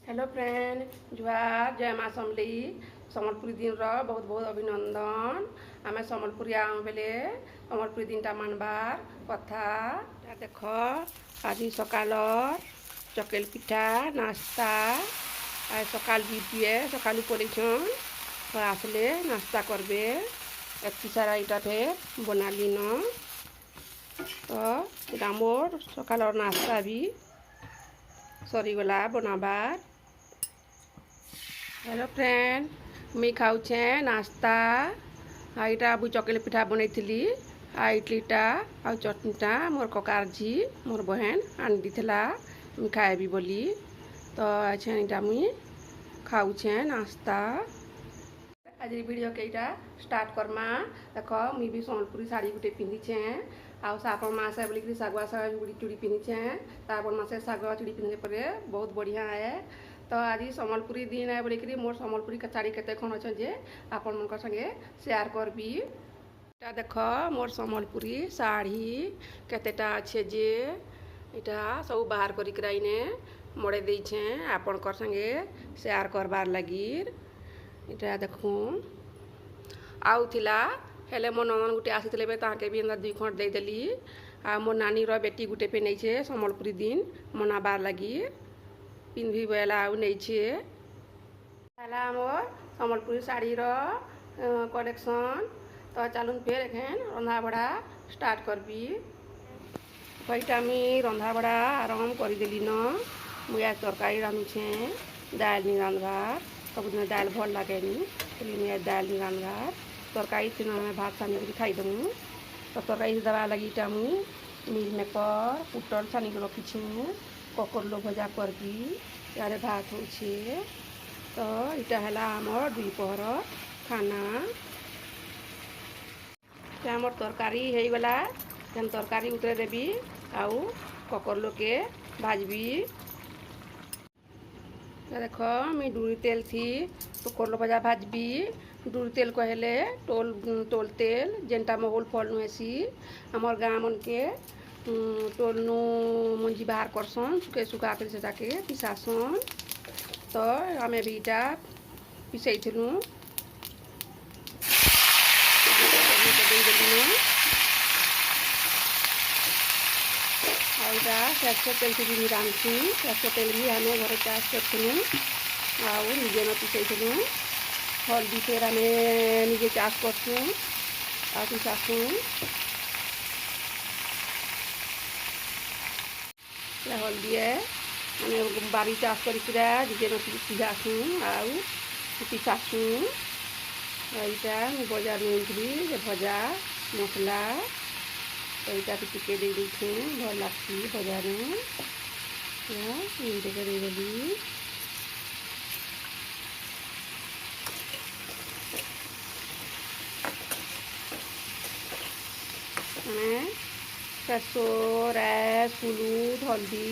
Hello friend जुहार जय माँ समली सम्बलपुरी दिन बहुत बहुत अभिनंदन आम सम्बलपुरी आम बेले सम्बलपुरी दिन टा मानबार कथा देख आज सकाल चकेल पिठा नास्ता आज सकाल जीपे सकालू पड़ेछन तो आसले नास्ता करबे एति सारा इटा फेर बनाली न तो इटा मोर सकाल नास्ता भी सरीगला बनाबार। हेलो फ्रेंड मुई खाऊे नास्ता आईटा अबू चकले पिठा बनई इडलीटा आ चटनीटा मोर ककार झी मोर बहन आनी दीला मुई खाएबी बोली तो अच्छे इटा मुई खाऊे नास्ता। आज वीडियो के इटा स्टार्ट करमा देख मुई भी सम्बलपुरी शाढ़ी गुटे पिंधिछे आउ श्रावण मास है बोलिक सागुआ चूड़ी पिंधिछे श्रावण मासे सागुआ चूड़ी पिंधे पर बहुत बढ़िया है। तो आज सम्बलपुरी दिन है बोलिक मोर सम्बलपुरी शाढ़ी केते खन अच्छे जे आपण मन संगे शेयर करबी। इटा देख मोर सम्बलपुरी शाढ़ी केतेटा अच्छे जे इटा सब बाहर करिक इने मड़े देछे आपण संगे शेयर करबार लगी। इटा देखूँ आउ थिला हेले मो ननन गुटे आसीते ताके भी दुई खंड देदेली आ मो नानी बेटी गुटे पे नहीं सम्बलपुरी दिन मनाबार लगी पिंधि बेला आउ नहीं मोर सम्बलपुरी शाढ़ी कलेक्शन। तो चलून फिर एखेन रंधा बड़ा स्टार्ट करबी। कईटा मुई रंधा बड़ा आरम्भ करदेली न मुझे तरकारी रांधुछे दाल नहीं रांधबार सबुदिन दाल भल लगे मुझे दाल नहीं रांधबार तरकारी थी ना भात छानी खाईदेमु तो तरकारी दवा लगी इटा मुई मिल मेकर पुटल छानी रखी ककरलो भजा करबी यारे भात होछे। तो इटा है आमर दुपहर खाना आमर तरकारी हो गला तरकारी उतरे देवी आउ ककरलो के भाजबी। देख मुई डूरी तेल थी ककरलो भजा भाजबी डूरी तेल कहले टोल तेल जेनटा मोल फल नुहेसी आमर गाँ मन के टोल नु मंजी बाहर करसन सुखे सुखा कर सेटाके पिसासन। तो आम भी इटा पिसईलु सरसों तेल भी रांधु सरसों तेल भी आम घर चाष करूँ आउ निजे न पिसईलु हल्दी फिर आम निजे चाष करसुँ आ पिसासुँ हल्दी आम बारी चाष कर निजे न सिझासुँ आउ पिसासुँ। यहाँ बजार में भजा मसला तो यहाँ टिके दे देछे भल लगसी बजार में टिके देदेली। सरसों राइस हलुद हल्दी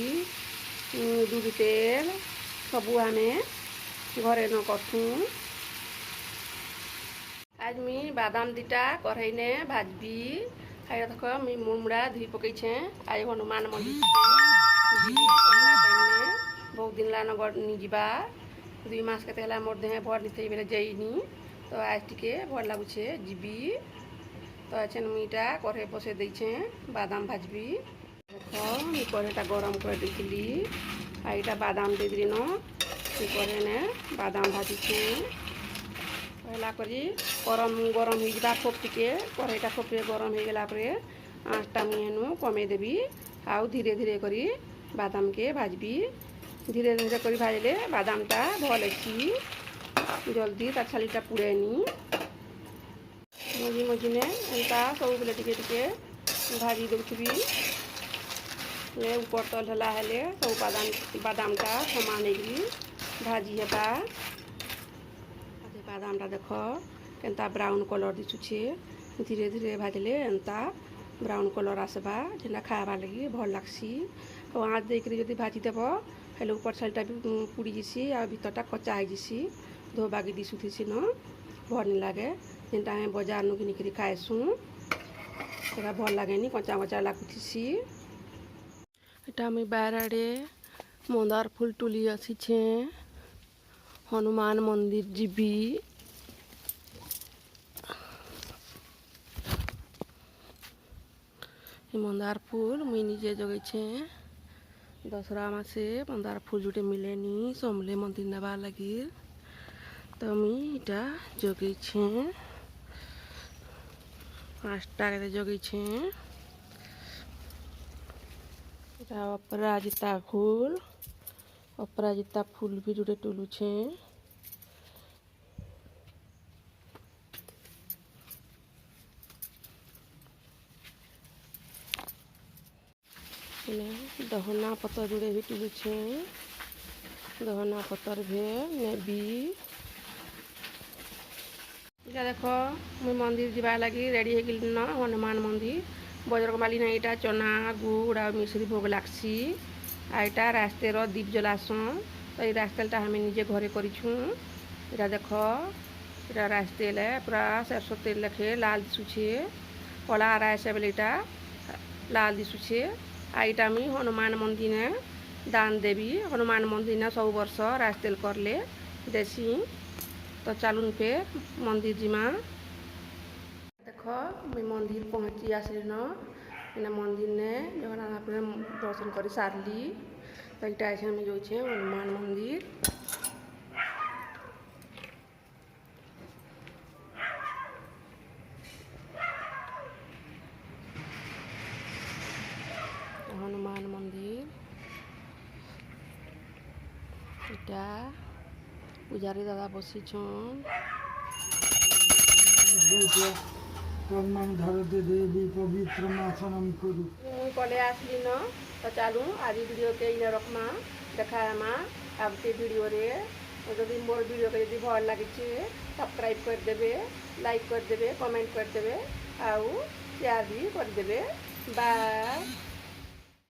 दूध तेल सबू आम घरे न करसुँ। आज मुई बादाम दीटा कढ़ई ने भाजबी खाई देख मुई मुड़ा धुई पकईछे आज हनुमान मंदिर बहुत दिन ला नहीं जीवा 2 मास के मोर देह भर नहीं बेले जाइनी तो आज टिके भल लगुचे जीबी। तो अच्छे मुईटा कढ़े बसे देछे बादाम भाजबी देख मुई कढ़ेटा गरम कर देली आईटा बादाम दे दिली न कढ़े ने बादाम भाजीछे पहला करी गरम गरम हो जा खोप टिके कढ़ईटा खोप गरम हो गला आँचटा मुझे कमे देवी आउ धीरे धीरे करी बादाम के भाजबी धीरे धीरे करी भाजले बादामटा भल हेसी जल्दी तार छालीटा पुड़ेनी मझी मझी ने एंता सब बेले टिके टिके भाजी देउथबी ऊपर तल हला हेले सब बादामटा समान भाजी हेबा। बादामटा देख केनता ब्राउन कलर दिशुछे धीरे धीरे भाजले एंता ब्राउन कलर आसबा जेना खावा लगी भल लागसी और आँच देकर जब भाजी देव हेल्ले ऊपर साइडटा भी पुड़ी जैसी आ भीतरटा कच्चा हो जैसी धोबागी दिशुथी न भल नहीं लगे जेनटा आम बजार नु किनिक खाएसुँ सेटा भल लगे कचा कचा लगुथी। এটা আমি বাইরে মন্দার ফুল তুলি আসিছে हनुमान मंदिर जीवी मंदार फूल मुई निजे जगैछे दसरा मासे मंदार फूल जुटे मिलेनी समले मंदिर नेबा लगी तो मुई इटा जगैछे 5टा जगैछे इटा अपराजिता फूल भी जुटे टुलुछे दहना पतर जुड़े भी टुलुछे दहना पतर भे नेबी इटा देख मुई मंदिर जीवा लगी रेडी हो गल न हनुमान मंदिर बजरंगबाली ना इटा चना गुड़ आ मिश्री भोग लागसी आ इटा रास्ते दीप जलासन तो ये रास्तेलटा हमें निजे घरे करूँ इटा देख इटा रास्तेले पूरा सरसों तेल लेखे लाल दिशुछे कला रायसे बेले इटा लाल दिशुछे आ इटा मुई हनुमान मंदिर ने दान देवी हनुमान मंदिर ने सब वर्ष रास्तेल करले देसी तो चालून पे मंदिर जीमा देख मुई मंदिर पहुँची आसली न मंदिर ने जगन्नाथ अपने दर्शन कर सारली तो इटा मैं जो हनुमान मंदिर हनुमान मंदिर इटा पुजारी दादा बसी देवी पवित्र आसनम करू कले आसली न तो चालू आज वीडियो के इन रखमा देखामा आगते वीडियो रे जदि मोर वीडियो के यदि भल लगे सब्सक्राइब कर देबे लाइक कर देबे कमेंट कर देबे आउ शेयर भी कर देबे बाय।